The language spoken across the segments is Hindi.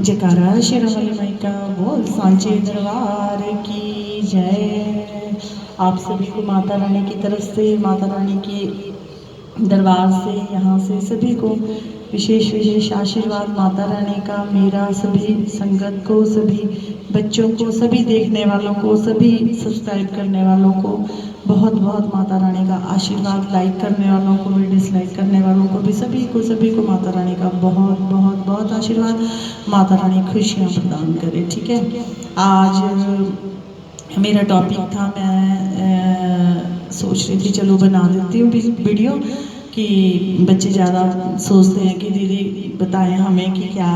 जयकारा शेरावाली माई का बोल सांचे दरबार की जय। आप सभी को माता रानी की तरफ से, माता रानी के दरबार से, यहाँ से सभी को विशेष विशेष आशीर्वाद माता रानी का। मेरा सभी संगत को, सभी बच्चों को, सभी देखने वालों को, सभी सब्सक्राइब करने वालों को बहुत बहुत माता रानी का आशीर्वाद। लाइक करने वालों को भी, डिसलाइक करने वालों को भी, सभी को माता रानी का बहुत बहुत बहुत आशीर्वाद। माता रानी खुशियाँ प्रदान करे। ठीक है, आज मेरा टॉपिक था, मैं सोच रही थी चलो बना देती हूँ वीडियो कि बच्चे ज़्यादा सोचते हैं कि दीदी बताएं हमें कि क्या,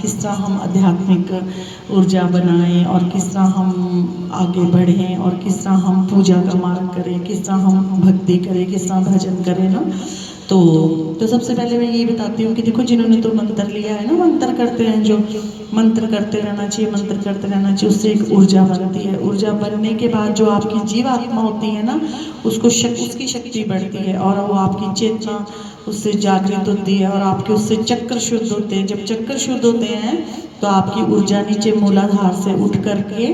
किस तरह हम आध्यात्मिक ऊर्जा बनाएं और किस तरह हम आगे बढ़ें और किस तरह हम पूजा का मार्ग करें, किस तरह हम भक्ति करें, किस तरह भजन करें ना। तो सबसे पहले मैं ये बताती हूँ कि देखो, जिन्होंने तो मंत्र लिया है ना, मंत्र करते हैं, जो मंत्र करते रहना चाहिए, मंत्र करते रहना चाहिए, उससे एक ऊर्जा बनती है। ऊर्जा बनने के बाद जो आपकी जीवात्मा होती है ना, उसकी शक्ति बढ़ती है और वो आपकी चेतना उससे जागृत होती है और आपके उससे चक्र शुद्ध होते हैं। जब चक्र शुद्ध होते हैं तो आपकी ऊर्जा नीचे मूलाधार से उठ करके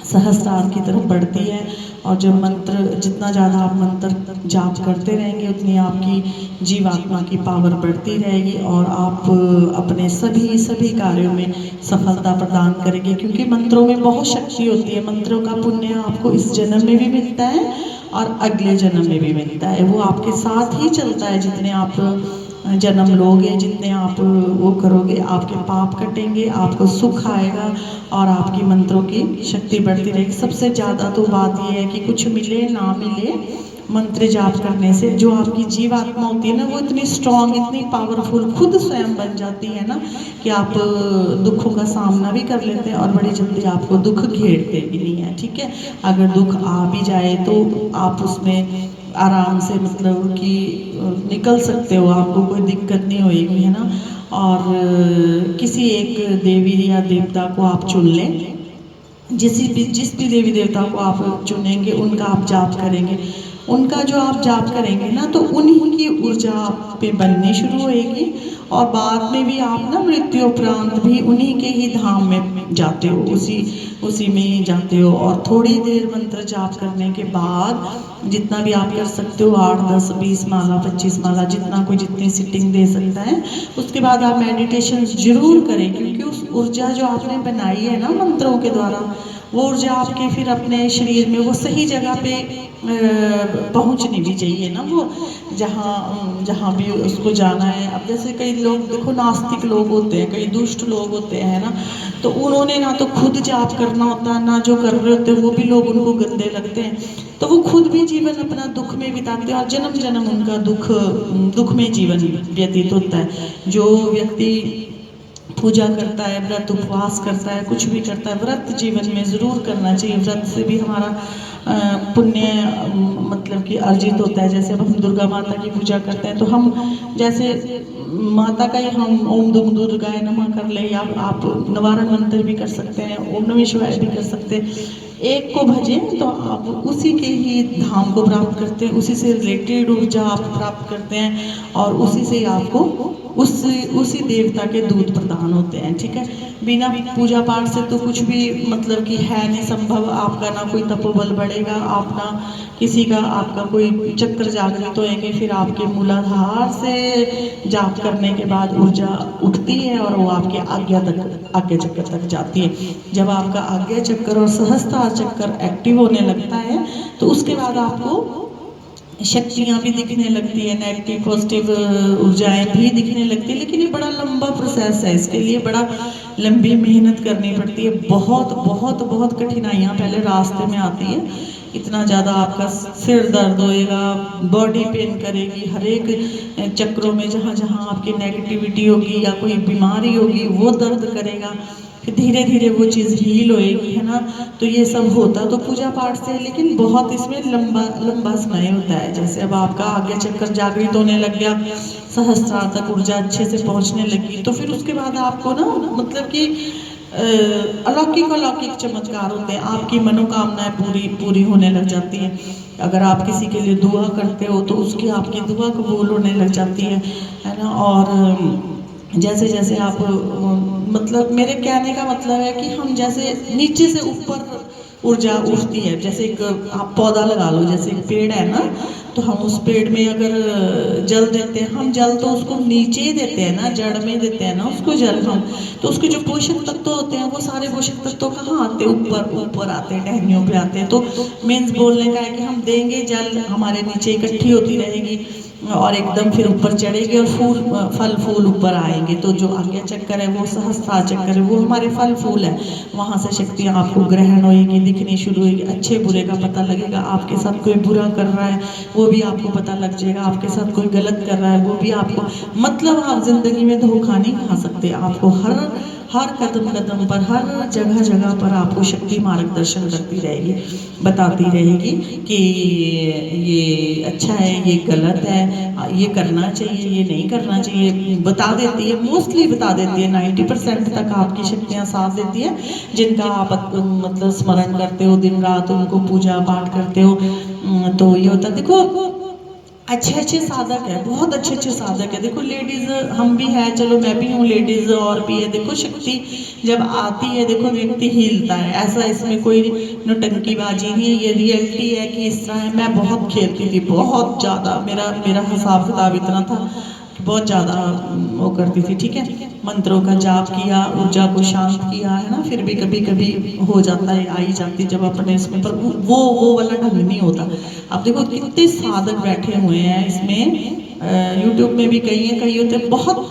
सहस्त्रार की तरफ बढ़ती है। और जब मंत्र, जितना ज़्यादा आप मंत्र जाप करते रहेंगे उतनी आपकी जीवात्मा की पावर बढ़ती रहेगी और आप अपने सभी कार्यों में सफलता प्रदान करेंगे, क्योंकि मंत्रों में बहुत शक्ति होती है। मंत्रों का पुण्य आपको इस जन्म में भी मिलता है और अगले जन्म में भी मिलता है। वो आपके साथ ही चलता है, जितने आप जन्म लोगे, जितने आप वो करोगे, आपके पाप कटेंगे, आपको सुख आएगा और आपकी मंत्रों की शक्ति बढ़ती रहेगी। सबसे ज़्यादा तो बात ये है कि कुछ मिले ना मिले, मंत्र जाप करने से जो आपकी जीवात्मा होती है ना, वो इतनी स्ट्रांग, इतनी पावरफुल खुद स्वयं बन जाती है ना कि आप दुखों का सामना भी कर लेते हैं और बड़ी जल्दी आपको दुख घेरते भी नहीं है। ठीक है, अगर दुख आ भी जाए तो आप उसमें आराम से, मतलब कि निकल सकते हो, आपको कोई दिक्कत नहीं होएगी, है ना। और किसी एक देवी या देवता को आप चुन लें, जिस भी देवी देवता को आप चुनेंगे उनका आप जाप करेंगे, उनका जो आप जाप करेंगे ना, तो उन्हीं की ऊर्जा आप पे बननी शुरू होएगी और बाद में भी आप ना मृत्यु उपरांत भी उन्हीं के ही धाम में जाते हो, उसी में ही जाते हो। और थोड़ी देर मंत्र जाप करने के बाद, जितना भी आप कर सकते हो, 8, 10, 20 माला, 25 माला, जितना कोई जितनी सिटिंग दे सकता है, उसके बाद आप मेडिटेशन जरूर करें, क्योंकि उस ऊर्जा जो आपने बनाई है ना मंत्रों के द्वारा, वो ऊर्जा आपके फिर अपने शरीर में वो सही जगह पे पहुंचनी भी चाहिए ना, वो जहाँ भी उसको जाना है। अब जैसे कई लोग देखो, नास्तिक लोग होते हैं, कई दुष्ट लोग होते हैं ना, तो उन्होंने ना तो खुद जाप करना होता है, ना जो कर रहे होते हैं वो भी लोग उनको गंदे लगते हैं, तो वो खुद भी जीवन अपना दुख में बिताते हैं और जन्म जन्म उनका दुख में जीवन व्यतीत होता है। जो व्यक्ति पूजा करता है, व्रत उपवास करता है, कुछ भी करता है, व्रत जीवन में ज़रूर करना चाहिए। व्रत से भी हमारा पुण्य मतलब कि अर्जित होता है। जैसे अब हम दुर्गा माता की पूजा करते हैं तो हम जैसे माता का ही हम ओम दुम दुर्गाय नमः कर ले, या आप निवारण मंत्र भी कर सकते हैं, ओम नमः शिवाय भी कर सकते हैं। एक को भजें तो आप उसी के ही धाम को प्राप्त करते हैं, उसी से रिलेटेड ऊर्जा आप प्राप्त करते हैं और उसी से आपको उसी देवता के दूत प्रदान होते हैं। ठीक है, बिना पूजा पाठ से तो कुछ भी मतलब कि है नहीं संभव। आपका ना कोई तपोबल बढ़ेगा, आप ना किसी का, आपका कोई चक्र जागृत होएंगे, फिर आपके मूलाधार से जाप करने के बाद ऊर्जा उठती है और वो आपके आज्ञा चक्र तक जाती है। जब आपका आज्ञा चक्र और सहस्त्रार चक्र एक्टिव होने लगता है तो उसके बाद आपको शक्तियाँ भी दिखने लगती है, नेगेटिव पॉजिटिव ऊर्जाएं भी दिखने लगती है। लेकिन ये बड़ा लंबा प्रोसेस है, इसके लिए बड़ा लंबी मेहनत करनी पड़ती है। बहुत बहुत बहुत कठिनाइयाँ पहले रास्ते में आती है। इतना ज़्यादा आपका सिर दर्द होएगा, बॉडी पेन करेगी, हर एक चक्रों में जहाँ जहाँ आपकी नेगेटिविटी होगी या कोई बीमारी होगी वो दर्द करेगा, फिर धीरे धीरे वो चीज़ हील होएगी, है ना। तो ये सब होता तो पूजा पाठ से, लेकिन बहुत इसमें लंबा समय होता है। जैसे अब आपका आज्ञा चक्र जागृत होने लग गया, सहस्त्रार तक ऊर्जा अच्छे से पहुंचने लगी, तो फिर उसके बाद आपको ना मतलब कि अलौकिक चमत्कार होते हैं। आपकी मनोकामनाएं पूरी होने लग जाती हैं। अगर आप किसी के लिए दुआ करते हो तो उसकी आपकी दुआ कबूल होने लग जाती है ना। और जैसे जैसे आप मतलब मेरे कहने का मतलब है कि हम जैसे नीचे से ऊपर ऊर्जा उठती है, जैसे एक आप पौधा लगा लो, जैसे एक पेड़ है ना, तो हम उस पेड़ में अगर जल देते हैं, हम जल तो उसको नीचे ही देते हैं ना, जड़ में देते हैं ना उसको जल हम, तो उसके जो पोषक तत्व होते हैं वो सारे पोषक तत्व कहाँ आते हैं, ऊपर ऊपर आते हैं, टहनियों पे आते हैं। तो मीन्स बोलने का है कि हम देंगे जल, हमारे नीचे इकट्ठी होती रहेगी और एकदम फिर ऊपर चढ़ेगी और फूल फल फूल ऊपर आएंगे। तो जो आज्ञा चक्कर है वो सहस्त्रार चक्कर है, वो हमारे फल फूल है, वहाँ से शक्तियाँ आपको ग्रहण होएगी, दिखनी शुरू होगी, अच्छे बुरे का पता लगेगा, आपके साथ कोई बुरा कर रहा है वो भी आपको पता लग जाएगा, आपके साथ कोई गलत कर रहा है वो भी आपको, मतलब आप जिंदगी में धोखा नहीं खा सकते। आपको हर कदम कदम पर, हर जगह जगह पर आपको शक्ति मार्गदर्शन करती रहेगी, बताती रहेगी कि ये अच्छा है, ये गलत है, ये करना चाहिए, ये नहीं करना चाहिए, बता देती है, मोस्टली बता देती है। 90% तक आपकी शक्तियाँ साथ देती है, जिनका आप मतलब स्मरण करते हो दिन रात, उनको पूजा पाठ करते हो। तो ये होता है, देखो अच्छे अच्छे साधक है, बहुत अच्छे अच्छे साधक है। देखो लेडीज हम भी है, चलो मैं भी हूँ लेडीज, और भी है। देखो शक्ति जब आती है, देखो व्यक्ति हिलता है, ऐसा इसमें कोई नौटंकीबाजी नहीं है, ये रियलिटी है कि इस तरह है। मैं बहुत खेलती थी, बहुत ज़्यादा, मेरा मेरा हिसाब किताब इतना था कि बहुत ज़्यादा वो करती थी, ठीक है। मंत्रों का जाप किया, ऊर्जा को शांत किया, है ना, फिर भी कभी कभी हो जाता है, आई जाती जब अपने इसमें, पर वो वाला ढंग नहीं होता। अब देखो कितने साधक बैठे हुए हैं इसमें, यूट्यूब में भी कई होते हैं, बहुत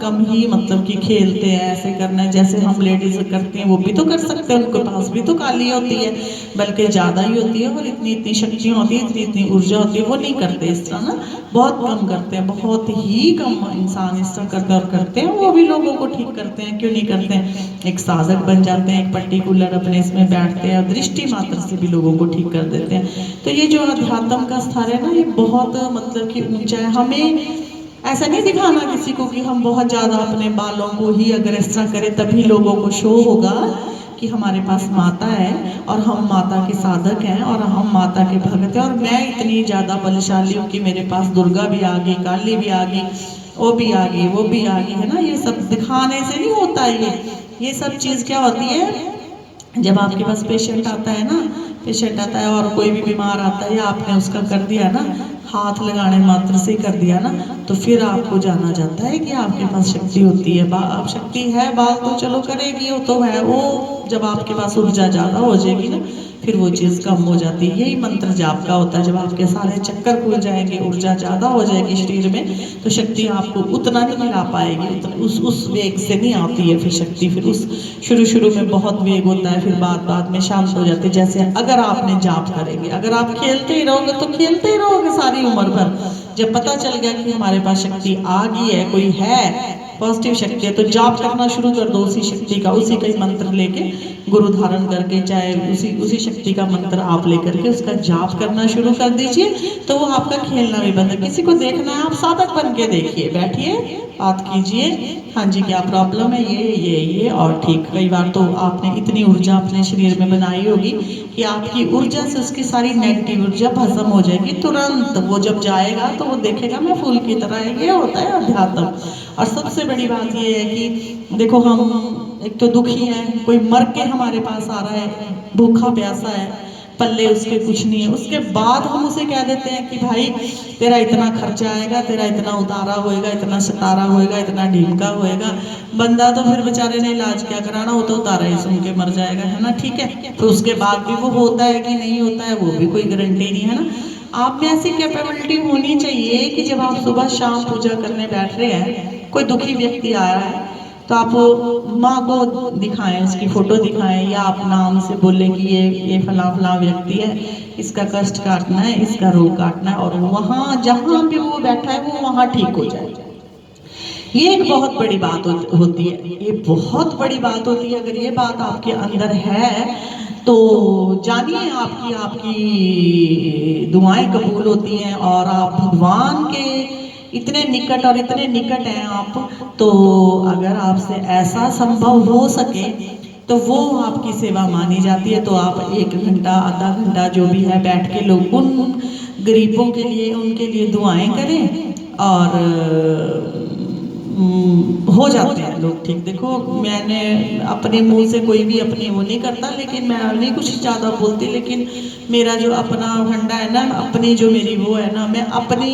कम ही मतलब कि खेलते हैं, ऐसे करना है जैसे हम लेडीज करते हैं, वो भी तो कर सकते हैं, उनके पास भी तो काली होती है, बल्कि ज़्यादा ही होती है, और इतनी इतनी शक्तियाँ होती है, इतनी इतनी ऊर्जा होती है, वो नहीं करते इस तरह ना, बहुत कम करते हैं, बहुत ही कम इंसान इस तरह करते और करते हैं, वो भी लोगों को ठीक करते हैं, क्यों नहीं करते हैं। एक साधक बन जाते हैं, एक पर्टिकुलर अपने इसमें बैठते हैं, और दृष्टि मात्र से भी लोगों को ठीक कर देते हैं। तो ये जो अध्यात्म का स्तर है ना, ये बहुत मतलब कि ऊंचा है। हमें ऐसा नहीं दिखाना किसी को कि हम बहुत ज्यादा अपने बालों को ही अगर इस तरह करें तभी लोगों को शो होगा कि हमारे पास माता है और हम माता के साधक हैं और हम माता के भक्त हैं, और मैं इतनी ज्यादा बलशाली हूँ कि मेरे पास दुर्गा भी आ गई, काली भी आ गई, वो भी आ गई, वो भी आ गई, है ना। ये सब दिखाने से नहीं होता है, ये सब चीज क्या होती है, जब आपके पास पेशेंट आता है ना, पेशेंट आता है और कोई भी बीमार आता है, या आपने उसका कर दिया ना, हाथ लगाने मात्र से कर दिया ना, तो फिर आपको जाना जाता है कि आपके पास शक्ति होती है। आप शक्ति है, बात तो चलो करेगी, वो तो है, वो जब आपके पास ऊर्जा ज़्यादा हो जाएगी ना, फिर वो चीज़ कम हो जाती है। यही मंत्र जाप का होता है, जब आपके सारे चक्कर खुल जाएंगे, ऊर्जा ज़्यादा हो जाएगी शरीर में, तो शक्ति आपको उतना नहीं मिला पाएगी, उस वेग से नहीं आती है फिर शक्ति। फिर उस शुरू में बहुत वेग होता है, फिर बाद में शांत हो जाते हैं। जैसे अगर आपने जाप करेंगे, अगर आप खेलते ही रहोगे तो खेलते ही रहोगे सारी उम्र भर। जब पता चल गया कि हमारे पास शक्ति आ गई है, कोई है पॉजिटिव शक्ति है, तो जाप करना शुरू कर दो उसी शक्ति का, उसी का ही मंत्र लेके, गुरु धारण करके, चाहे उसी शक्ति का मंत्र आप लेकर के उसका जाप करना शुरू कर दीजिए, तो वो आपका खेलना भी बंद है। किसी को देखना है, आप साधक बन के देखिए, बैठिए, बात कीजिए, हाँ जी क्या प्रॉब्लम है, ये और ठीक। कई बार तो आपने इतनी ऊर्जा अपने शरीर में बनाई होगी कि आपकी ऊर्जा से उसकी सारी नेगेटिव ऊर्जा भस्म हो जाएगी तुरंत। वो जब जाएगा तो वो देखेगा मैं फूल की तरह है। ये होता है अध्यात्म। और सबसे बड़ी बात ये है कि देखो हम एक तो दुखी हैं, कोई मर के हमारे पास आ रहा है, भूखा प्यासा है, पल्ले उसके कुछ नहीं है, उसके बाद हम उसे कह देते हैं कि भाई तेरा इतना खर्चा आएगा, तेरा इतना उतारा होएगा, इतना सितारा होएगा, इतना ढीमका होएगा। बंदा तो फिर बेचारे ने इलाज क्या कराना, वो तो उतारा ही सुन के मर जाएगा, है ना, ठीक है। तो उसके बाद भी वो होता है कि नहीं होता है, वो भी कोई गारंटी नहीं है ना। आप में ऐसी कैपेबिलिटी होनी चाहिए कि जब आप सुबह शाम पूजा करने बैठ रहे हैं, कोई दुखी व्यक्ति आया है, तो आप माँ को दिखाएं, उसकी फोटो दिखाएं, या आप नाम से बोले कि ये फला फला व्यक्ति है, इसका कष्ट काटना है, इसका रोग काटना है, और वहाँ जहाँ भी वो बैठा है वो वहाँ ठीक हो जाए। ये एक बहुत बड़ी बात होती है, ये बहुत बड़ी बात होती है। अगर ये बात आपके अंदर है तो जानिए आपकी दुआएं कबूल होती हैं, और आप भगवान के इतने निकट और इतने निकट हैं आप। तो अगर आपसे ऐसा संभव हो सके तो वो आपकी सेवा मानी जाती है। तो आप 1 घंटा आधा घंटा जो भी है बैठ के लोग उन गरीबों के लिए, उनके लिए दुआएं करें, और हो जाते हैं लोग ठीक। देखो मैंने अपने मुंह से कोई भी अपनी वो नहीं करता, लेकिन मैं नहीं कुछ ज़्यादा बोलती, लेकिन मेरा जो अपना फंडा है ना, अपनी जो मेरी वो है ना, मैं अपनी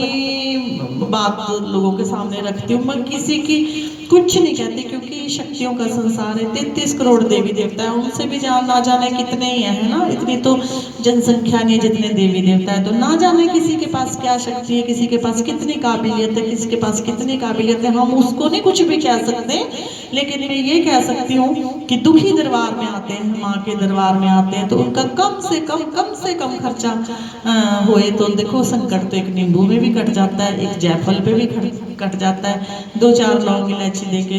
बात लोगों के सामने रखती हूँ। मैं किसी की कुछ नहीं कहती, क्योंकि शक्तियों का संसार है, 33 करोड़ देवी देवता है, उनसे भी जान ना जाने कितने ही है ना, इतनी तो जनसंख्या नहीं जितने देवी देवता है, तो ना जाने किसी के पास क्या शक्ति है, किसी के पास कितनी काबिलियत है, किसी के पास कितनी काबिलियत है, हम उसको नहीं कुछ भी कह सकते। लेकिन मैं ये कह सकती हूँ कि दुखी दरबार में आते हैं, माँ के दरबार में आते हैं, तो उनका कम से कम खर्चा होए तो देखो, संकट तो एक नींबू में भी कट जाता है, एक जायफल पे भी कट जाता है, 2-4 लौंग इलायची देके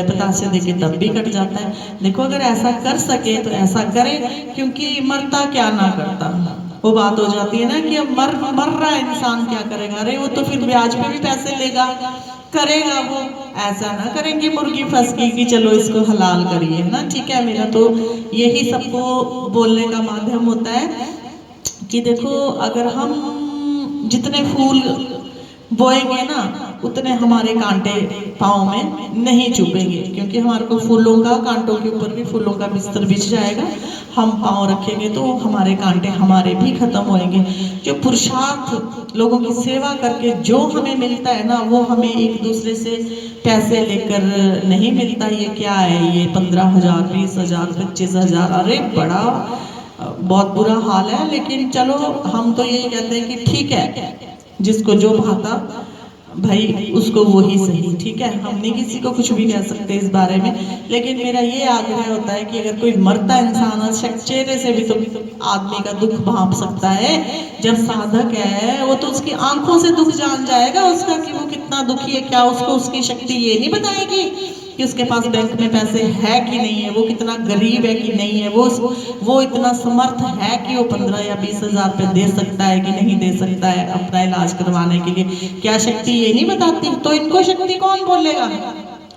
पतासे देके तब भी कट जाता है। देखो अगर ऐसा कर सके तो ऐसा करें, क्योंकि मरता क्या ना करता, वो बात हो जाती है ना कि अब मर रहा है इंसान, क्या करेगा, अरे वो तो फिर ब्याज पे भी पैसे लेगा, करेगा वो। ऐसा ना करेंगे मुर्गी फंस गई कि चलो इसको हलाल करिए ना, ठीक है। मेरा तो यही सबको बोलने का माध्यम होता है कि देखो अगर हम जितने फूल बोएंगे ना, उतने हमारे कांटे पाँव में नहीं चुभेंगे, क्योंकि हमारे को फूलों का, कांटों के ऊपर भी फूलों का बिस्तर बिछ जाएगा। हम पाँव रखेंगे तो हमारे कांटे हमारे भी खत्म होंगे। जो पुरुषार्थ लोगों की सेवा करके जो हमें मिलता है ना, वो हमें एक दूसरे से पैसे लेकर नहीं मिलता। ये क्या है, ये 15,000, 20,000, 25,000, अरे बड़ा बहुत बुरा हाल है। लेकिन चलो हम तो यही कहते हैं कि ठीक है, जिसको जो भाता भाई उसको वो ही सही, ठीक है। हम नहीं किसी को कुछ भी कह सकते इस बारे में, लेकिन मेरा ये आग्रह होता है कि अगर कोई मरता इंसान चेहरे से भी तो आदमी का दुख भांप सकता है। जब साधक है वो तो उसकी आंखों से दुख जान जाएगा उसका कि वो कितना दुखी है। क्या उसको उसकी शक्ति ये नहीं बताएगी कि उसके पास बैंक में पैसे है कि नहीं है, वो कितना गरीब है कि नहीं है, वो इतना समर्थ है कि वो 15 या 20,000 रुपये दे सकता है कि नहीं दे सकता है अपना इलाज करवाने के लिए। क्या शक्ति ये नहीं बताती? तो इनको शक्ति कौन बोलेगा?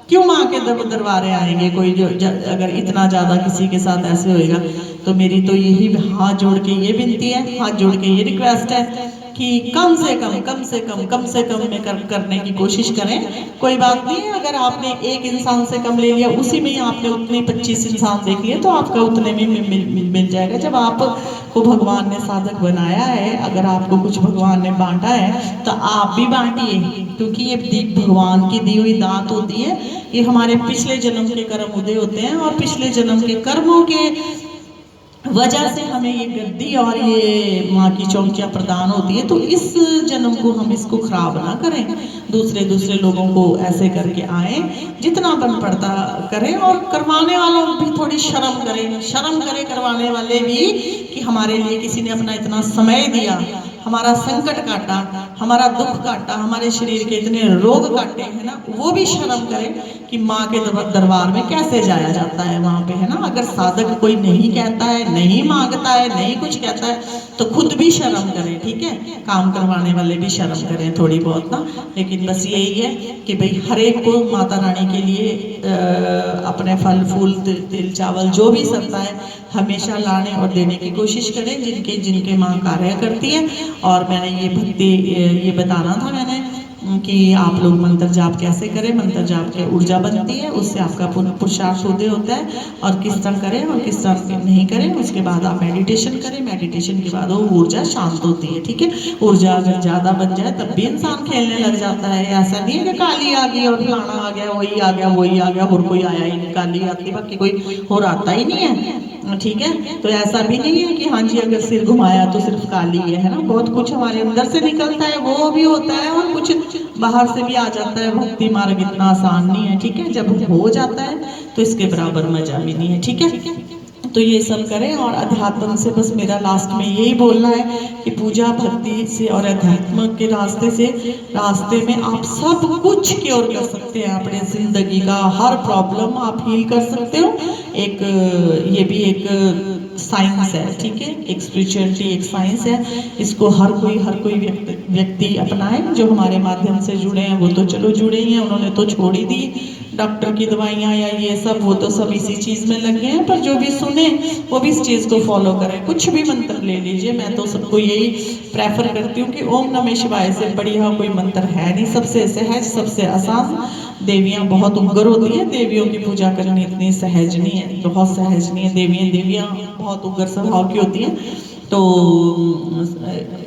क्यों माँ के दरबारे आएंगे कोई जो अगर इतना ज्यादा किसी के साथ ऐसे होएगा। तो मेरी तो यही हाथ जोड़ के ये विनती है, हाथ जोड़ के ये रिक्वेस्ट है कि कम से कम में करने की कोशिश करें। कोई बात नहीं है, अगर आपने एक इंसान से कम ले लिया, उसी में ही आपने उतने 25 इंसान देख लिए, तो आपका उतने में मिल जाएगा। जब आपको भगवान ने साधक बनाया है, अगर आपको कुछ भगवान ने बांटा है तो आप भी बांटिए, क्योंकि ये भगवान की दी हुई दात होती है। ये हमारे पिछले जन्म के कर्म उदय होते हैं, और पिछले जन्म के कर्मों के वजह से हमें ये गद्दी और ये माँ की चौकियाँ प्रदान होती है। तो इस जन्म को हम इसको खराब ना करें, दूसरे लोगों को ऐसे करके आए, जितना बन पड़ता करें, और करवाने वालों भी थोड़ी शर्म करें करवाने वाले भी, कि हमारे लिए किसी ने अपना इतना समय दिया, हमारा संकट काटा, हमारा दुख काटा, हमारे शरीर के इतने रोग काटे है ना, वो भी शर्म करें कि माँ के दरबार में कैसे जाया जाता है वहाँ पे, है ना। अगर साधक कोई नहीं कहता है, नहीं मांगता है, नहीं कुछ कहता है, तो खुद भी शर्म करें, ठीक है। काम करवाने वाले भी शर्म करें थोड़ी बहुत ना। लेकिन बस यही है कि भाई हर एक को माता रानी के लिए अपने फल फूल तिल चावल जो भी सकता है हमेशा लाने और देने की कोशिश करें, जिनके माँ कार्य करती है। और मैंने ये भक्ति ये बताना था मैंने कि आप लोग मंत्र जाप कैसे करें। मंत्र जाप की ऊर्जा बनती है, उससे आपका पुरुषार्थ उदय होता है, और किस तरह करें और किस तरह नहीं करें। उसके बाद आप मेडिटेशन करें, मेडिटेशन के बाद वो ऊर्जा शांत होती है, ठीक है। ऊर्जा अगर ज़्यादा बन जाए तब भी इंसान खेलने लग जाता है। ऐसा नहीं है कि काली आ गई और फलाना आ गया, वही आ गया वही आ गया, और कोई आया ही नहीं, काली आती बाकी कोई और आता ही नहीं है, ठीक है। तो ऐसा भी नहीं है कि हाँ जी अगर सिर घुमाया तो सिर्फ काली है ना, बहुत कुछ हमारे अंदर से निकलता है, वो भी होता है, और कुछ बाहर से भी आ जाता है। भक्ति मार्ग इतना आसान नहीं है, ठीक है। जब हो जाता है तो इसके बराबर मजा भी नहीं है, ठीक है। तो ये सब करें, और अध्यात्म से बस मेरा लास्ट में यही बोलना है कि पूजा भक्ति से और अध्यात्म के रास्ते में आप सब कुछ क्योर कर सकते हैं। अपने जिंदगी का हर प्रॉब्लम आप हील कर सकते हो। एक ये भी एक साइंस है, ठीक है। एक स्पिरिचुअलिटी एक साइंस है, इसको हर कोई व्यक्ति अपनाए। जो हमारे माध्यम से जुड़े हैं वो तो चलो जुड़े ही हैं, उन्होंने तो छोड़ ही दी डॉक्टर की दवाइयाँ या ये सब, वो तो सब इसी चीज़ में लगे हैं। पर जो भी सुने वो भी इस चीज़ को फॉलो करें। कुछ भी मंत्र ले लीजिए, मैं तो सबको यही प्रेफर करती हूँ कि ओम नमः शिवाय से बढ़िया कोई मंत्र है नहीं। सबसे सहज, सबसे आसान देवियाँ बहुत उग्र होती हैं, देवियों की पूजा करनी इतनी सहज नहीं है, बहुत सहज नहीं है। देवियाँ बहुत उग्र स्वभाव की होती हैं। तो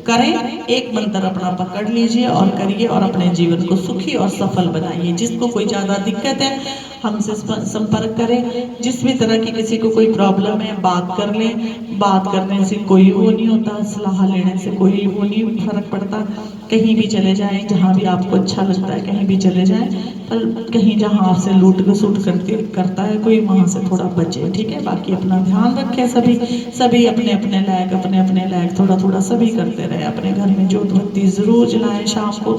करें, एक मंत्र अपना पकड़ लीजिए और करिए और अपने जीवन को सुखी और सफल बनाइए। जिसको कोई ज़्यादा दिक्कत है हमसे संपर्क करें। जिस भी तरह की किसी को कोई प्रॉब्लम है बात कर लें। बात करने से कोई वो नहीं होता, सलाह लेने से कोई वो नहीं फर्क पड़ता। कहीं भी चले जाएं, जहाँ भी आपको अच्छा लगता है कहीं भी चले जाएं, पर कहीं जहाँ आपसे लूट घसूट करता है कोई, वहाँ से थोड़ा बचे, ठीक है। बाकी अपना ध्यान रखें। सभी अपने अपने लायक थोड़ा थोड़ा सभी करते रहे। अपने घर में जोत बत्ती जरूर जलाएं शाम को।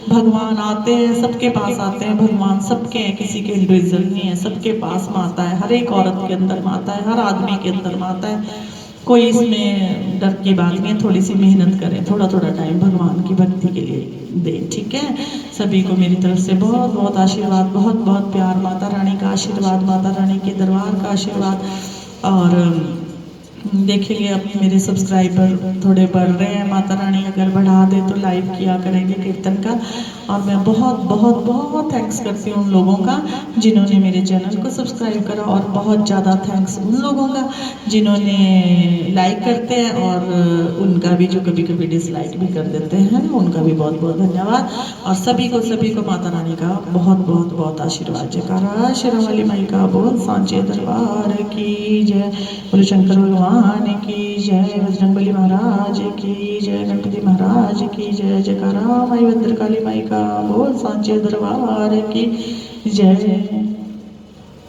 भगवान आते हैं, सबके पास आते हैं भगवान, सबके हैं, किसी के इंडिविजुअल नहीं है, सबके पास माता है। हर एक औरत के अंदर माता है, हर आदमी के अंदर माता है। कोई इसमें डर की बात नहीं है। थोड़ी सी मेहनत करें, थोड़ा थोड़ा टाइम भगवान की भक्ति के लिए दें, ठीक है। सभी को मेरी तरफ से बहुत बहुत आशीर्वाद, बहुत बहुत प्यार, माता रानी का आशीर्वाद, माता रानी के दरबार का आशीर्वाद। और देखेंगे अब मेरे सब्सक्राइबर थोड़े बढ़ रहे हैं, माता रानी अगर बढ़ा दे तो लाइव किया करेंगे कीर्तन का। और मैं बहुत बहुत बहुत थैंक्स करती हूँ उन लोगों का जिन्होंने मेरे चैनल को सब्सक्राइब करा, और बहुत ज़्यादा थैंक्स उन लोगों का जिन्होंने लाइक करते हैं, और उनका भी जो कभी कभी डिसलाइक भी कर देते हैं, उनका भी बहुत बहुत धन्यवाद। और सभी को माता रानी का बहुत बहुत बहुत आशीर्वाद। जयकारा शेरा वाली माई का बोल, सांचे दरबार की जय, बोले शंकर भगवान की जय, बजरंगबली महाराज की जय, गणपति महाराज की जय। जयकारा माई भद्रकाली माई का बोल, सांचे दरबार की जय।